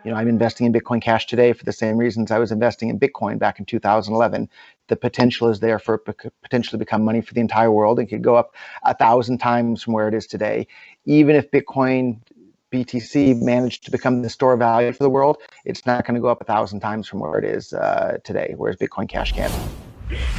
I'm investing in Bitcoin Cash today for the same reasons I was investing in Bitcoin back in 2011. The potential is there for it to potentially become money for the entire world. It could go up 1,000 times from where it is today. Even if Bitcoin BTC managed to become the store of value for the world, it's not going to go up 1,000 times from where it is today, whereas Bitcoin Cash can.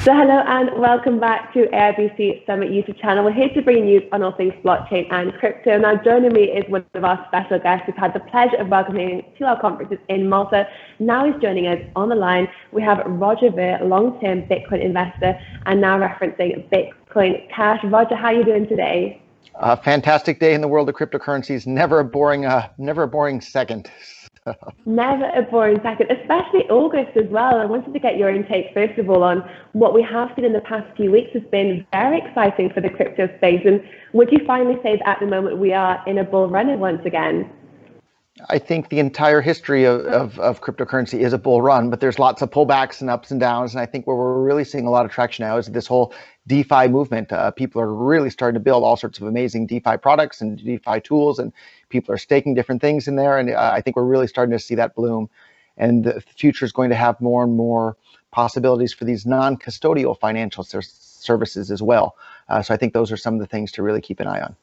So hello and welcome back to AIBC Summit YouTube channel. We're here to bring news on all things blockchain and crypto. Now joining me is one of our special guests we've had the pleasure of welcoming to our conferences in Malta. Now he's joining us on the line. We have Roger Ver, long-term Bitcoin investor and now referencing Bitcoin Cash. Roger, how are you doing today? A fantastic day in the world of cryptocurrencies. Never a boring second. Never a boring second, especially August as well. I wanted to get your intake, first of all, on what we have seen in the past few weeks has been very exciting for the crypto space. And would you finally say that at the moment we are in a bull run once again? I think the entire history of cryptocurrency is a bull run, but there's lots of pullbacks and ups and downs. And I think where we're really seeing a lot of traction now is this whole DeFi movement. People are really starting to build all sorts of amazing DeFi products and DeFi tools, and people are staking different things in there. And I think we're really starting to see that bloom. And the future is going to have more and more possibilities for these non-custodial financial services as well. So I think those are some of the things to really keep an eye on.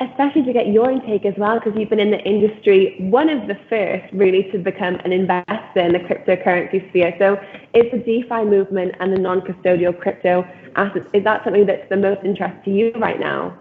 Especially to get your intake as well, because you've been in the industry, one of the first really to become an investor in the cryptocurrency sphere. So is the DeFi movement and the non-custodial crypto assets, is that something that's the most interest to you right now?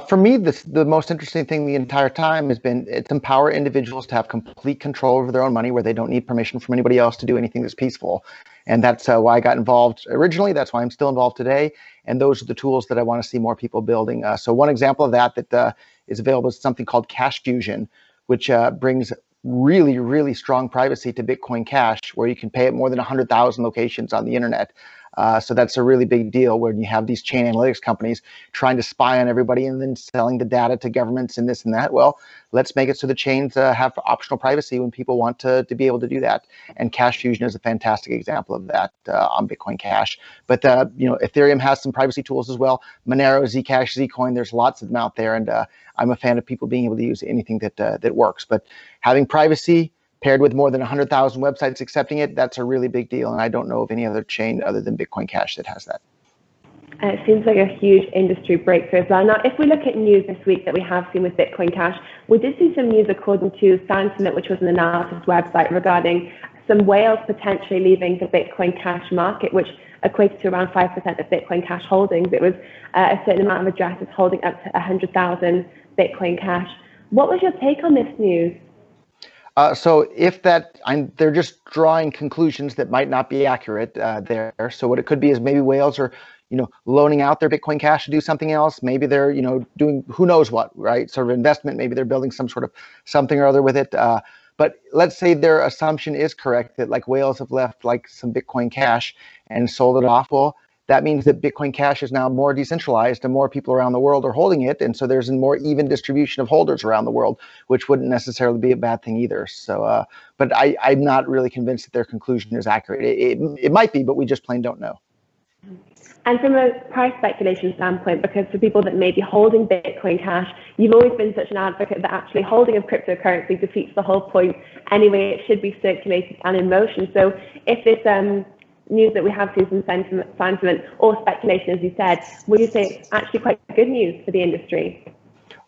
For me, the most interesting thing the entire time has been it's empower individuals to have complete control over their own money where they don't need permission from anybody else to do anything that's peaceful. And that's why I got involved originally. That's why I'm still involved today. And those are the tools that I want to see more people building. So one example of that is available is something called Cash Fusion, which brings really, really strong privacy to Bitcoin Cash, where you can pay at more than 100,000 locations on the internet. So that's a really big deal when you have these chain analytics companies trying to spy on everybody and then selling the data to governments and this and that. Well, let's make it so the chains have optional privacy when people want to be able to do that. And Cash Fusion is a fantastic example of that on Bitcoin Cash. But Ethereum has some privacy tools as well. Monero, Zcash, Zcoin, there's lots of them out there. And I'm a fan of people being able to use anything that works. But having privacy paired with more than 100,000 websites accepting it, that's a really big deal. And I don't know of any other chain other than Bitcoin Cash that has that. It seems like a huge industry breakthrough as well. Now, if we look at news this week that we have seen with Bitcoin Cash, we did see some news according to Summit, which was an analysis website regarding some whales potentially leaving the Bitcoin Cash market, which equates to around 5% of Bitcoin Cash holdings. It was a certain amount of addresses holding up to 100,000 Bitcoin Cash. What was your take on this news? So if they're just drawing conclusions that might not be accurate there. So what it could be is maybe whales are, loaning out their Bitcoin Cash to do something else. Maybe they're, doing who knows what, right? Sort of investment. Maybe they're building some sort of something or other with it. But let's say their assumption is correct that like whales have left like some Bitcoin Cash and sold it off. Well, that means that Bitcoin Cash is now more decentralized and more people around the world are holding it. And so there's a more even distribution of holders around the world, which wouldn't necessarily be a bad thing either. So, but I'm not really convinced that their conclusion is accurate. It might be, but we just plain don't know. And from a price speculation standpoint, because for people that may be holding Bitcoin Cash, you've always been such an advocate that actually holding of cryptocurrency defeats the whole point. Anyway, it should be circulated and in motion. So if this news that we have seen some sentiment or speculation, as you said, would you say it's actually quite good news for the industry?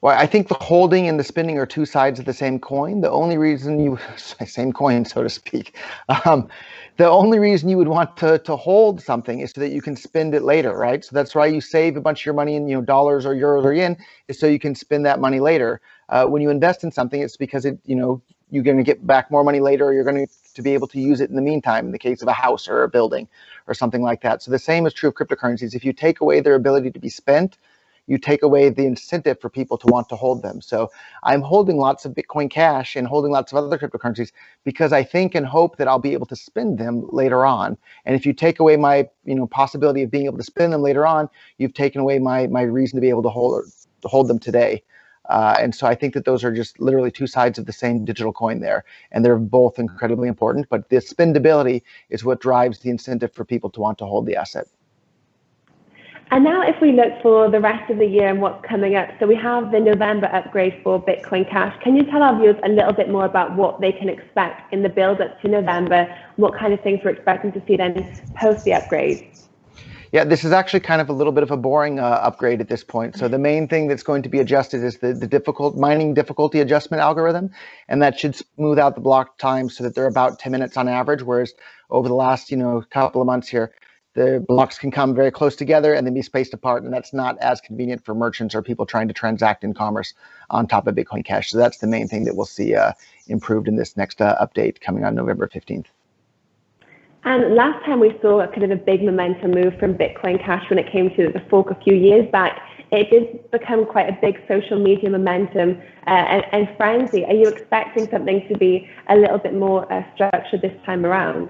Well, I think the holding and the spending are two sides of the same coin. The only reason same coin, so to speak. The only reason you would want to hold something is so that you can spend it later, right? So that's why you save a bunch of your money in dollars or euros or yen, is so you can spend that money later. When you invest in something, it's because you're going to get back more money later, or you're going to be able to use it in the meantime, in the case of a house or a building or something like that. So the same is true of cryptocurrencies. If you take away their ability to be spent, you take away the incentive for people to want to hold them. So I'm holding lots of Bitcoin Cash and holding lots of other cryptocurrencies because I think and hope that I'll be able to spend them later on. And if you take away my possibility of being able to spend them later on, you've taken away my reason to be able to hold them today. And so I think that those are just literally two sides of the same digital coin there. And they're both incredibly important, but the spendability is what drives the incentive for people to want to hold the asset. And now if we look for the rest of the year and what's coming up, so we have the November upgrade for Bitcoin Cash. Can you tell our viewers a little bit more about what they can expect in the build up to November, what kind of things we're expecting to see then post the upgrade? Yeah, this is actually kind of a little bit of a boring upgrade at this point. So the main thing that's going to be adjusted is the mining difficulty adjustment algorithm, and that should smooth out the block time so that they're about 10 minutes on average, whereas over the last couple of months here, the blocks can come very close together and then be spaced apart, and that's not as convenient for merchants or people trying to transact in commerce on top of Bitcoin Cash. So that's the main thing that we'll see improved in this next update coming on November 15th. And last time we saw a kind of a big momentum move from Bitcoin Cash when it came to the fork a few years back. It did become quite a big social media momentum and frenzy. Are you expecting something to be a little bit more structured this time around?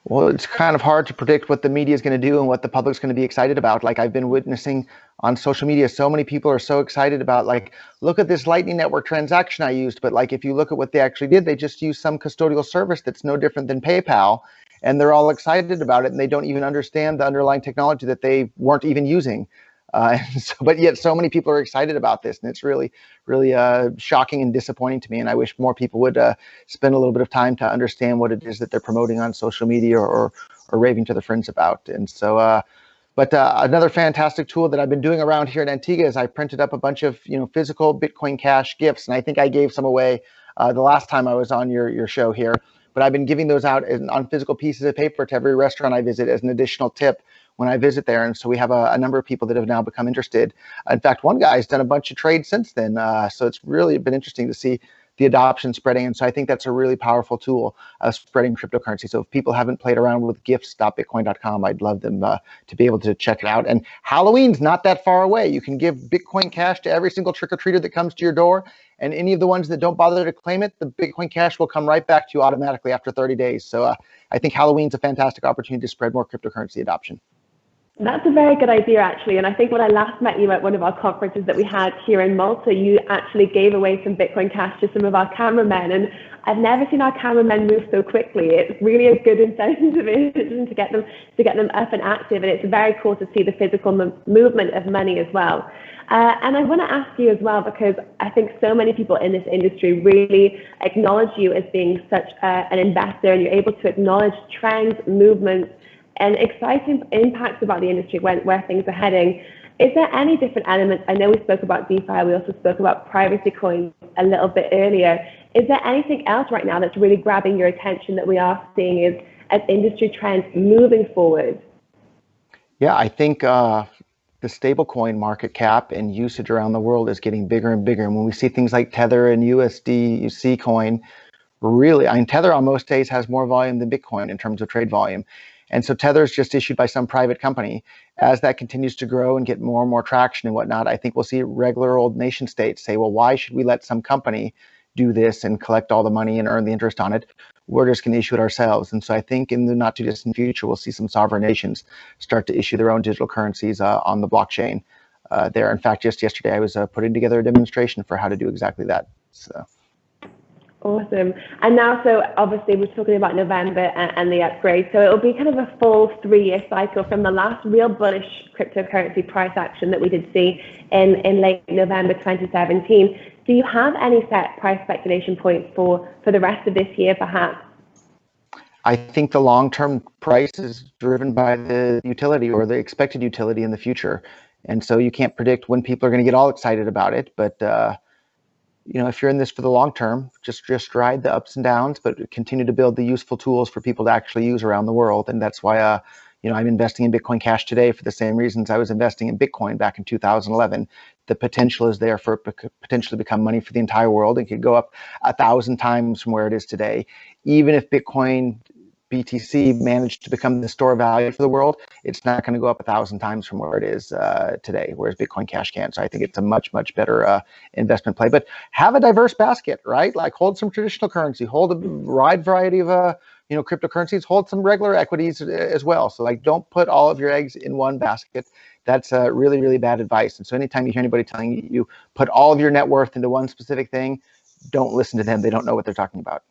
Well, it's kind of hard to predict what the media is going to do and what the public's going to be excited about. Like I've been witnessing on social media, so many people are so excited about, like, look at this Lightning Network transaction I used. But like, if you look at what they actually did, they just used some custodial service that's no different than PayPal. And they're all excited about it, and they don't even understand the underlying technology that they weren't even using. But yet so many people are excited about this, and it's really, really shocking and disappointing to me. And I wish more people would spend a little bit of time to understand what it is that they're promoting on social media or raving to their friends about. And so, another fantastic tool that I've been doing around here in Antigua is I printed up a bunch of physical Bitcoin Cash gifts, and I think I gave some away the last time I was on your show here. But I've been giving those out on physical pieces of paper to every restaurant I visit as an additional tip when I visit there. And so we have a number of people that have now become interested. In fact, one guy's done a bunch of trades since then. So it's really been interesting to see the adoption spreading. And so I think that's a really powerful tool, spreading cryptocurrency. So if people haven't played around with gifts.bitcoin.com, I'd love them to be able to check it out. And Halloween's not that far away. You can give Bitcoin Cash to every single trick-or-treater that comes to your door. And any of the ones that don't bother to claim it, the Bitcoin Cash will come right back to you automatically after 30 days. So I think Halloween's a fantastic opportunity to spread more cryptocurrency adoption. That's a very good idea, actually. And I think when I last met you at one of our conferences that we had here in Malta, you actually gave away some Bitcoin Cash to some of our cameramen. And I've never seen our cameramen move so quickly. It's really a good incentive to get them up and active. And it's very cool to see the physical movement of money as well. And I want to ask you as well, because I think so many people in this industry really acknowledge you as being such an investor, and you're able to acknowledge trends, movements, and exciting impacts about the industry, where things are heading. Is there any different elements? I know we spoke about DeFi, we also spoke about privacy coins a little bit earlier. Is there anything else right now that's really grabbing your attention that we are seeing as industry trends moving forward? Yeah, I think the stablecoin market cap and usage around the world is getting bigger and bigger. And when we see things like Tether and USD coin, really, I mean, Tether on most days has more volume than Bitcoin in terms of trade volume. And so Tether is just issued by some private company. As that continues to grow and get more and more traction and whatnot, I think we'll see regular old nation states say, well, why should we let some company do this and collect all the money and earn the interest on it? We're just going to issue it ourselves. And so I think in the not too distant future, we'll see some sovereign nations start to issue their own digital currencies on the blockchain there. In fact, just yesterday, I was putting together a demonstration for how to do exactly that. So. Awesome. And now, so obviously we're talking about November and the upgrade. So it'll be kind of a full 3-year cycle from the last real bullish cryptocurrency price action that we did see in late November 2017. Do you have any set price speculation points for the rest of this year, perhaps? I think the long-term price is driven by the utility or the expected utility in the future. And so you can't predict when people are going to get all excited about it. But if you're in this for the long term, just ride the ups and downs, but continue to build the useful tools for people to actually use around the world. And that's why I'm investing in Bitcoin Cash today for the same reasons I was investing in Bitcoin back in 2011. The potential is there for it to potentially become money for the entire world. It could go up 1,000 times from where it is today. Even if Bitcoin BTC managed to become the store of value for the world, it's not going to go up 1,000 times from where it is today, whereas Bitcoin Cash can. So I think it's a much, much better investment play. But have a diverse basket, right? Like hold some traditional currency, hold a wide variety of cryptocurrencies, hold some regular equities as well. So like don't put all of your eggs in one basket. That's really, really bad advice. And so anytime you hear anybody telling you put all of your net worth into one specific thing, don't listen to them. They don't know what they're talking about.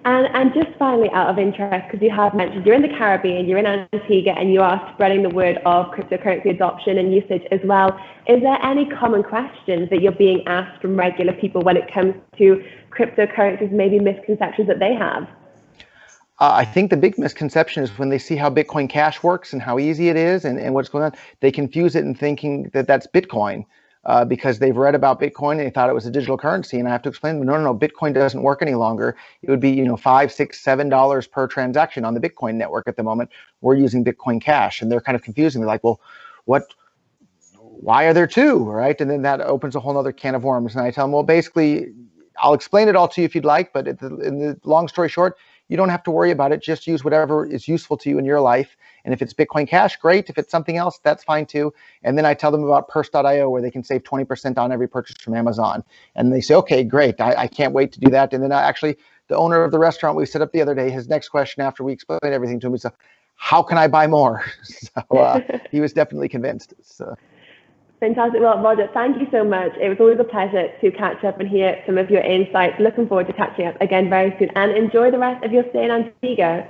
And just finally, out of interest, because you have mentioned you're in the Caribbean, you're in Antigua, and you are spreading the word of cryptocurrency adoption and usage as well. Is there any common questions that you're being asked from regular people when it comes to cryptocurrencies, maybe misconceptions that they have? I think the big misconception is when they see how Bitcoin Cash works and how easy it is and what's going on, they confuse it in thinking that that's Bitcoin. Because they've read about Bitcoin and they thought it was a digital currency, and I have to explain to them, no, Bitcoin doesn't work any longer. It would be, $5, $6, $7 per transaction on the Bitcoin network at the moment. We're using Bitcoin Cash, and they're kind of confusing. They're like, well, why are there two, right? And then that opens a whole other can of worms. And I tell them, well, basically, I'll explain it all to you if you'd like, but in the long story short, you don't have to worry about it. Just use whatever is useful to you in your life. And if it's Bitcoin Cash, great. If it's something else, that's fine too. And then I tell them about purse.io, where they can save 20% on every purchase from Amazon. And they say, okay, great. I can't wait to do that. And then actually, the owner of the restaurant we set up the other day, his next question after we explained everything to him is, how can I buy more? So he was definitely convinced. So. Fantastic. Well, Roger, thank you so much. It was always a pleasure to catch up and hear some of your insights. Looking forward to catching up again very soon, and enjoy the rest of your stay in Antigua.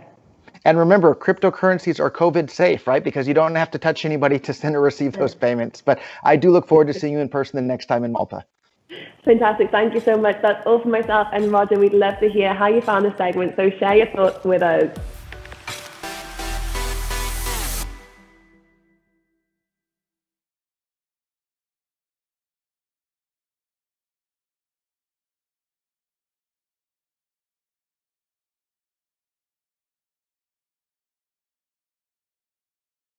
And remember, cryptocurrencies are COVID safe, right? Because you don't have to touch anybody to send or receive those payments. But I do look forward to seeing you in person the next time in Malta. Fantastic. Thank you so much. That's all for myself and Roger. We'd love to hear how you found the segment. So share your thoughts with us.